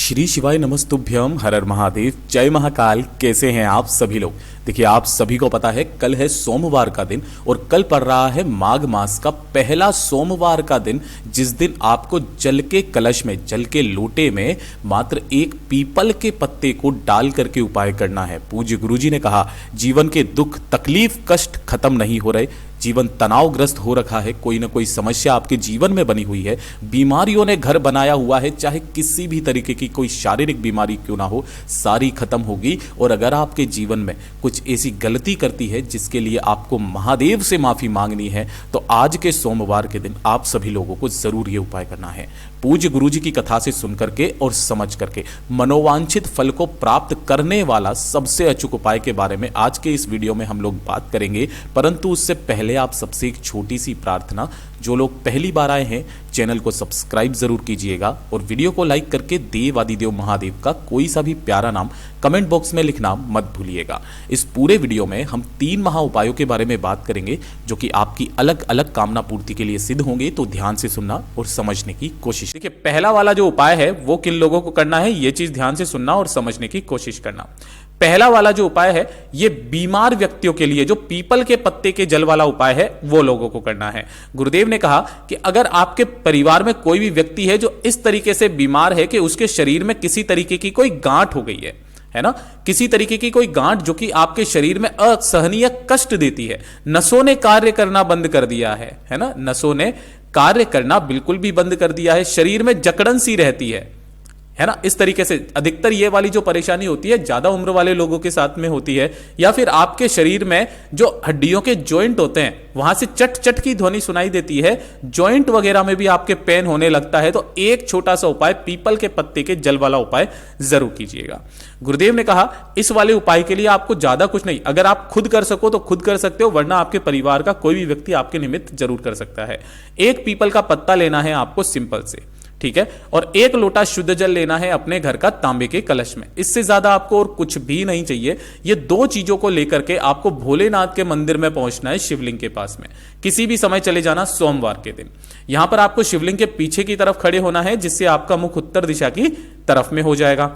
श्री शिवाय नमस्तुभ्यम, हर हर महादेव, जय महाकाल। कैसे हैं आप सभी लोग? देखिए, आप सभी को पता है कल है सोमवार का दिन और कल पड़ रहा है माघ मास का पहला सोमवार का दिन, जिस दिन आपको जल के कलश में, जल के लोटे में मात्र एक पीपल के पत्ते को डाल करके उपाय करना है। पूज्य गुरुजी ने कहा, जीवन के दुख तकलीफ कष्ट खत्म नहीं हो रहे, जीवन तनावग्रस्त हो रखा है, कोई ना कोई समस्या आपके जीवन में बनी हुई है, बीमारियों ने घर बनाया हुआ है, चाहे किसी भी तरीके की कोई शारीरिक बीमारी क्यों ना हो, सारी खत्म होगी। और अगर आपके जीवन में कुछ ऐसी गलती करती है जिसके लिए आपको महादेव से माफी मांगनी है, तो आज के सोमवार के दिन आप सभी लोगों को जरूर ये उपाय करना है। पूज्य गुरुजी की कथा से सुन करके और समझ करके मनोवांछित फल को प्राप्त करने वाला सबसे अचूक उपाय के बारे में आज के इस वीडियो में हम लोग बात करेंगे। परंतु उससे पहले आप सबसे एक छोटी सी प्रार्थना, जो लोग पहली बार आए हैं चैनल को सब्सक्राइब जरूर कीजिएगा और वीडियो को लाइक करके देव आदिदेव महादेव का कोई सा भी प्यारा नाम कमेंट बॉक्स में लिखना मत भूलिएगा। इस पूरे वीडियो में हम 3 महा उपायों के बारे में बात करेंगे जो कि आपकी अलग अलग कामना पूर्ति के लिए सिद्ध होंगे, तो ध्यान से सुनना और समझने की कोशिश। देखिए, पहला वाला जो उपाय है वो किन लोगों को करना है, ये चीज ध्यान से सुनना और समझने की कोशिश करना। पहला वाला जो उपाय है ये बीमार व्यक्तियों के लिए, जो पीपल के पत्ते के जल वाला उपाय है वो लोगों को करना है। गुरुदेव ने कहा कि अगर आपके परिवार में कोई भी व्यक्ति है जो इस तरीके से बीमार है कि उसके शरीर में किसी तरीके की कोई गांठ हो गई है ना, किसी तरीके की कोई गांठ जो कि आपके शरीर में असहनीय कष्ट देती है, नसों ने कार्य करना बंद कर दिया है ना, नसों ने कार्य करना बिल्कुल भी बंद कर दिया है, शरीर में जकड़न सी रहती है ना, इस तरीके से अधिकतर ये वाली जो परेशानी होती है ज्यादा उम्र वाले लोगों के साथ में होती है, या फिर आपके शरीर में जो हड्डियों के जॉइंट होते हैं वहां से चट चट की ध्वनि सुनाई देती है, जॉइंट वगैरह में भी आपके पेन होने लगता है, तो एक छोटा सा उपाय पीपल के पत्ते के जल वाला उपाय जरूर कीजिएगा। गुरुदेव ने कहा इस वाले उपाय के लिए आपको ज्यादा कुछ नहीं, अगर आप खुद कर सको तो खुद कर सकते हो, वरना आपके परिवार का कोई भी व्यक्ति आपके निमित्त जरूर कर सकता है। एक पीपल का पत्ता लेना है आपको सिंपल से, ठीक है, और 1 लोटा शुद्ध जल लेना है अपने घर का तांबे के कलश में। इससे ज्यादा आपको और कुछ भी नहीं चाहिए। ये 2 चीजों को लेकर के आपको भोलेनाथ के मंदिर में पहुंचना है, शिवलिंग के पास में। किसी भी समय चले जाना सोमवार के दिन। यहां पर आपको शिवलिंग के पीछे की तरफ खड़े होना है, जिससे आपका मुख उत्तर दिशा की तरफ में हो जाएगा,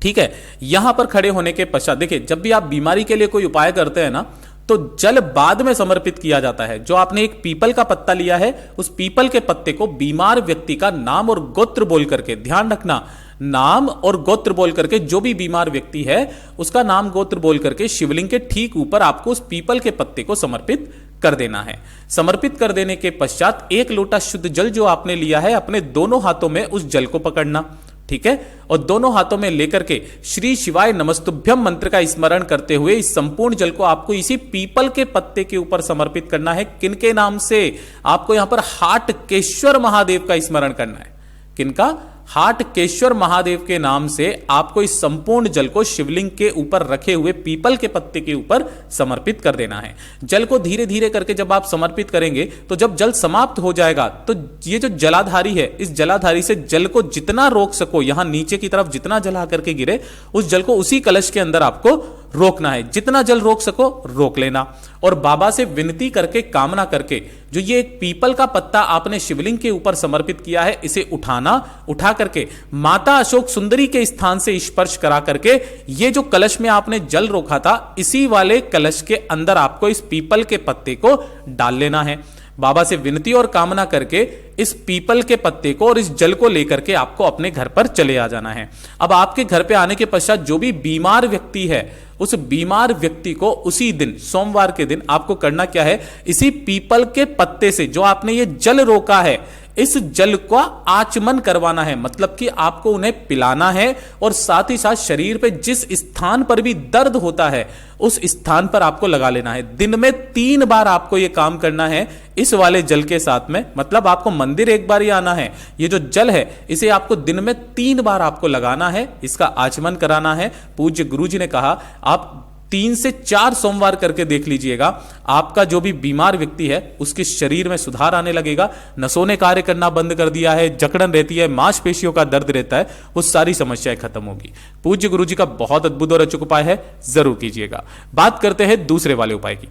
ठीक है। यहां पर खड़े होने के पश्चात देखिए, जब भी आप बीमारी के लिए कोई उपाय करते हैं ना, तो जल बाद में समर्पित किया जाता है। जो आपने एक पीपल का पत्ता लिया है, उस पीपल के पत्ते को बीमार व्यक्ति का नाम और गोत्र बोल करके, ध्यान रखना, नाम और गोत्र बोल करके, जो भी बीमार व्यक्ति है उसका नाम गोत्र बोल करके शिवलिंग के ठीक ऊपर आपको उस पीपल के पत्ते को समर्पित कर देना है। समर्पित कर देने के पश्चात 1 लोटा शुद्ध जल जो आपने लिया है, अपने दोनों हाथों में उस जल को पकड़ना, ठीक है, और दोनों हाथों में लेकर के श्री शिवाय नमस्तुभ्यम मंत्र का स्मरण करते हुए इस संपूर्ण जल को आपको इसी पीपल के पत्ते के ऊपर समर्पित करना है। किनके नाम से? आपको यहां पर हाटकेश्वर महादेव का स्मरण करना है। किनका? हाटकेश्वर महादेव के नाम से आपको इस संपूर्ण जल को शिवलिंग के ऊपर रखे हुए पीपल के पत्ते के ऊपर समर्पित कर देना है। जल को धीरे धीरे करके जब आप समर्पित करेंगे, तो जब जल समाप्त हो जाएगा, तो ये जो जलाधारी है, इस जलाधारी से जल को जितना रोक सको, यहां नीचे की तरफ जितना जल आकर के गिरे, उस जल को उसी कलश के अंदर आपको रोकना है। जितना जल रोक सको रोक लेना, और बाबा से विनती करके, कामना करके, जो ये एक पीपल का पत्ता आपने शिवलिंग के ऊपर समर्पित किया है, इसे उठा करके माता अशोक सुंदरी के स्थान से स्पर्श करा करके, ये जो कलश में आपने जल रोका था, इसी वाले कलश के अंदर आपको इस पीपल के पत्ते को डाल लेना है। बाबा से विनती और कामना करके इस पीपल के पत्ते को और इस जल को लेकर के आपको अपने घर पर चले आ जाना है। अब आपके घर पे आने के पश्चात जो भी बीमार व्यक्ति है, उस बीमार व्यक्ति को उसी दिन, सोमवार के दिन, आपको करना क्या है, इसी पीपल के पत्ते से जो आपने ये जल रोका है, इस जल का आचमन करवाना है। मतलब कि आपको उन्हें पिलाना है, और साथ ही साथ शरीर पे जिस स्थान पर भी दर्द होता है उस स्थान पर आपको लगा लेना है। दिन में 3 बार आपको यह काम करना है इस वाले जल के साथ में। मतलब आपको मंदिर एक बार ही आना है, ये जो जल है इसे आपको दिन में 3 बार आपको लगाना है, इसका आचमन कराना है। पूज्य गुरुजी ने कहा आप 3 से 4 सोमवार करके देख लीजिएगा, आपका जो भी बीमार व्यक्ति है उसके शरीर में सुधार आने लगेगा। नसों ने कार्य करना बंद कर दिया है, जकड़न रहती है, मांसपेशियों का दर्द रहता है, वो सारी समस्याएं खत्म होगी। पूज्य गुरुजी का बहुत अद्भुत और अचूक उपाय है, जरूर कीजिएगा। बात करते हैं दूसरे वाले उपाय की।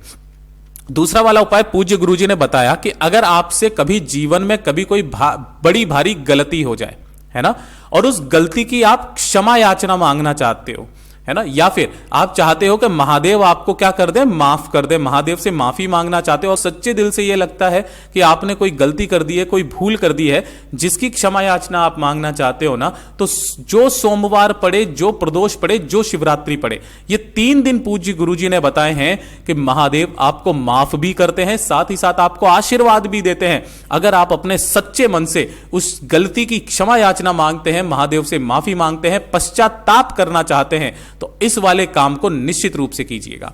दूसरा वाला उपाय पूज्य गुरुजी ने बताया कि अगर आपसे कभी जीवन में कभी कोई बड़ी भारी गलती हो जाए, है ना, और उस गलती की आप क्षमा याचना मांगना चाहते हो, है ना, या फिर आप चाहते हो कि महादेव आपको क्या कर दे, माफ कर दे, महादेव से माफी मांगना चाहते हो और सच्चे दिल से ये लगता है कि आपने कोई गलती कर दी है, कोई भूल कर दी है जिसकी क्षमा याचना आप मांगना चाहते हो ना, तो जो सोमवार पड़े, जो प्रदोष पड़े, जो शिवरात्रि पड़े, ये 3 दिन पूज्य गुरुजी ने बताए हैं कि महादेव आपको माफ भी करते हैं, साथ ही साथ आपको आशीर्वाद भी देते हैं। अगर आप अपने सच्चे मन से उस गलती की क्षमा याचना मांगते हैं, महादेव से माफी मांगते हैं, पश्चाताप करना चाहते हैं, तो इस वाले काम को निश्चित रूप से कीजिएगा।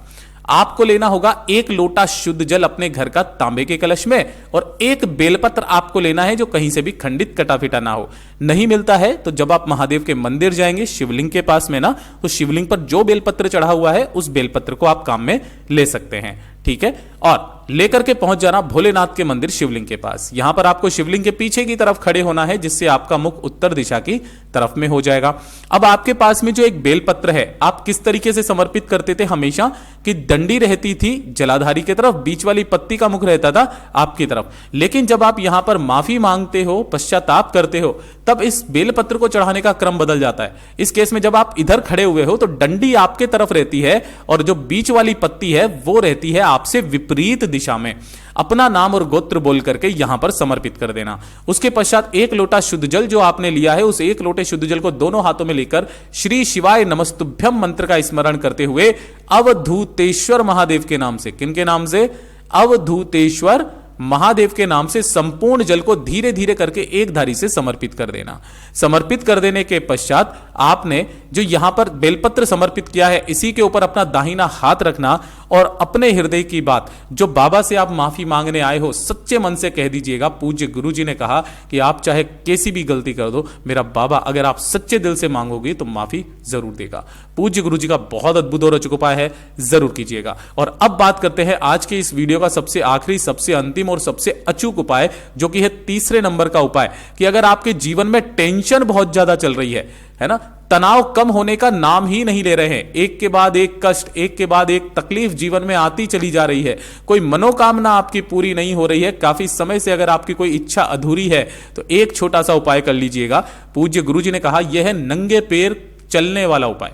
आपको लेना होगा 1 लोटा शुद्ध जल अपने घर का तांबे के कलश में, और 1 बेलपत्र आपको लेना है जो कहीं से भी खंडित कटा फिटा ना हो। नहीं मिलता है तो जब आप महादेव के मंदिर जाएंगे शिवलिंग के पास में ना, तो शिवलिंग पर जो बेलपत्र चढ़ा हुआ है उस बेलपत्र को आप काम में ले सकते हैं, ठीक है। और लेकर के पहुंच जाना भोलेनाथ के मंदिर शिवलिंग के पास। यहां पर आपको शिवलिंग के पीछे की तरफ खड़े होना है, जिससे आपका मुख उत्तर दिशा की तरफ में हो जाएगा। अब आपके पास में जो एक बेलपत्र है, आप किस तरीके से समर्पित करते थे हमेशा कि डंडी रहती थी जलाधारी की तरफ, बीच वाली पत्ती का मुख रहता था आपकी तरफ। लेकिन जब आप यहां पर माफी मांगते हो, पश्चाताप करते हो, तब इस बेलपत्र को चढ़ाने का क्रम बदल जाता है। इस केस में जब आप इधर खड़े हुए हो तो डंडी आपके तरफ रहती है और जो बीच वाली पत्ती है वो रहती है आपसे विपरीत दिशा में। अपना नाम और गोत्र बोल करके यहां पर समर्पित कर देना। उसके पश्चात 1 लोटा शुद्ध जल जो आपने लिया है, उस 1 लोटे शुद्ध जल को दोनों हाथों में लेकर श्री शिवाय नमस्तुभ्यम मंत्र का स्मरण करते हुए अवधूतेश्वर महादेव के नाम से, किनके नाम से, अवधूतेश्वर महादेव के नाम से संपूर्ण जल को धीरे धीरे करके एक धारी से समर्पित कर देना। समर्पित कर देने के पश्चात आपने जो यहां पर बेलपत्र समर्पित किया है, इसी के ऊपर अपना दाहिना हाथ रखना और अपने हृदय की बात जो बाबा से आप माफी मांगने आए हो सच्चे मन से कह दीजिएगा। पूज्य गुरुजी ने कहा कि आप चाहे कैसी भी गलती कर दो, मेरा बाबा अगर आप सच्चे दिल से मांगोगे तो माफी जरूर देगा। पूज्य गुरुजी का बहुत अद्भुत और रोचक उपाय है, जरूर कीजिएगा। और अब बात करते हैं आज के इस वीडियो का सबसे आखिरी, सबसे अंतिम और सबसे अचूक उपाय, जो कि है तीसरे नंबर का उपाय कि अगर आपके जीवन में टेंशन बहुत ज्यादा चल रही है ना, तनाव कम होने का नाम ही नहीं ले रहे हैं, एक के बाद एक कष्ट, एक के बाद एक तकलीफ जीवन में आती चली जा रही है, कोई मनोकामना आपकी पूरी नहीं हो रही है, काफी समय से अगर आपकी कोई इच्छा अधूरी है, तो एक छोटा सा उपाय कर लीजिएगा। पूज्य गुरुजी ने कहा यह है नंगे पैर चलने वाला उपाय।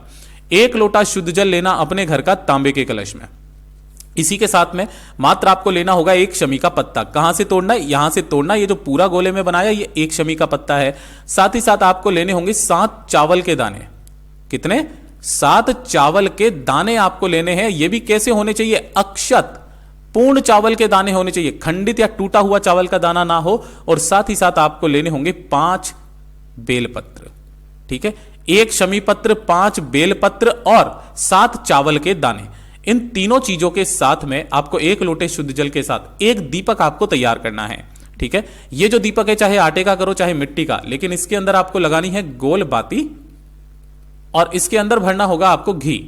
1 लोटा शुद्ध जल लेना अपने घर का तांबे के कलश में। इसी के साथ में मात्र आपको लेना होगा 1 शमी का पत्ता। कहां से तोड़ना है, यहां से तोड़ना। ये जो पूरा गोले में बनाया ये 1 शमी का पत्ता है। साथ ही साथ आपको लेने होंगे 7 चावल के दाने। कितने? 7 चावल के दाने आपको लेने हैं। ये भी कैसे होने चाहिए? अक्षत पूर्ण चावल के दाने होने चाहिए, खंडित या टूटा हुआ चावल का दाना ना हो। और साथ ही साथ आपको लेने होंगे 5 बेलपत्र। ठीक है, 1 शमी पत्र, 5 बेलपत्र और 7 चावल के दाने। इन तीनों चीजों के साथ में आपको 1 लोटे शुद्ध जल के साथ 1 दीपक आपको तैयार करना है। ठीक है, ये जो दीपक है चाहे आटे का करो चाहे मिट्टी का, लेकिन इसके अंदर आपको लगानी है गोल बाती और इसके अंदर भरना होगा आपको घी।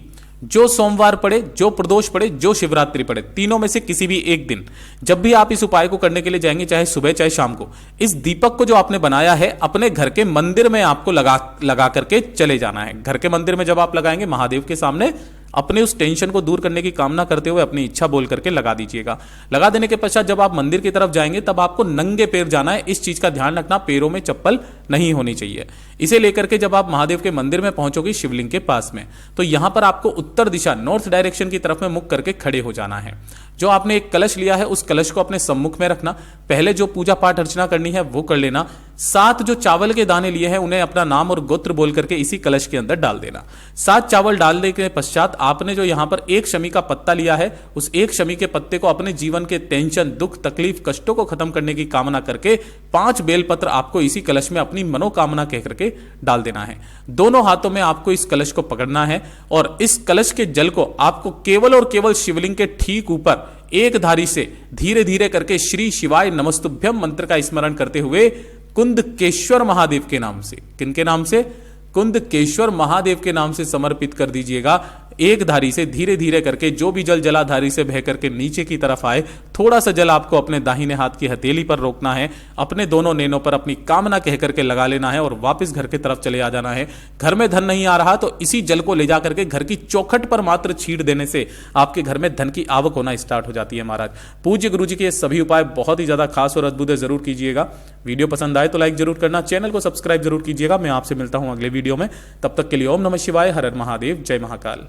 जो सोमवार पड़े, जो प्रदोष पड़े, जो शिवरात्रि पड़े, तीनों में से किसी भी एक दिन जब भी आप इस उपाय को करने के लिए जाएंगे, चाहे सुबह चाहे शाम को, इस दीपक को जो आपने बनाया है अपने घर के मंदिर में आपको लगा करके चले जाना है। घर के मंदिर में जब आप लगाएंगे महादेव के सामने अपने उस टेंशन को दूर करने की कामना करते हुए अपनी इच्छा बोल करके लगा दीजिएगा। लगा देने के पश्चात जब आप मंदिर की तरफ जाएंगे तब आपको नंगे पैर जाना है। इस चीज का ध्यान रखना, पैरों में चप्पल नहीं होनी चाहिए। इसे लेकर के जब आप महादेव के मंदिर में पहुंचोगे शिवलिंग के पास में, तो यहां पर आपको उत्तर दिशा नॉर्थ डायरेक्शन की तरफ में मुख करके खड़े हो जाना है। जो आपने एक कलश लिया है उस कलश को अपने सम्मुख में रखना। पहले जो पूजा पाठ अर्चना करनी है वो कर लेना। 7 जो चावल के दाने लिए हैं उन्हें अपना नाम और गोत्र बोल करके इसी कलश के अंदर डाल देना। 7 चावल डालने के पश्चात आपने जो यहां पर 1 शमी का पत्ता लिया है, उस 1 शमी के पत्ते को अपने जीवन के टेंशन, दुख, तकलीफ, कष्टों को खत्म करने की कामना करके 5 बेलपत्र आपको इसी कलश में अपनी मनोकामना कह करके डाल देना है। दोनों हाथों में आपको इस कलश को पकड़ना है और इस कलश के जल को आपको केवल और केवल शिवलिंग के ठीक ऊपर एक धारी से धीरे धीरे करके श्री शिवाय नमस्तुभ्यम मंत्र का स्मरण करते हुए कुंदकेश्वर महादेव के नाम से, किनके नाम से? कुंदकेश्वर महादेव के नाम से समर्पित कर दीजिएगा। एक धारी से धीरे धीरे करके जो भी जल जलाधारी से बह करके नीचे की तरफ आए, थोड़ा सा जल आपको अपने दाहिने हाथ की हथेली पर रोकना है, अपने दोनों नैनों पर अपनी कामना कह करके लगा लेना है और वापस घर की तरफ चले आ जाना है। घर में धन नहीं आ रहा तो इसी जल को ले जा करके घर की चौखट पर मात्र छींट देने से आपके घर में धन की आवक होना स्टार्ट हो जाती है। महाराज पूज्य गुरु जी के सभी उपाय बहुत ही ज्यादा खास और अद्भुत है, जरूर कीजिएगा। वीडियो पसंद आए तो लाइक जरूर करना, चैनल को सब्सक्राइब जरूर कीजिएगा। मैं आपसे मिलता हूं अगले वीडियो में, तब तक के लिए ओम नमः शिवाय, हर हर महादेव, जय महाकाल।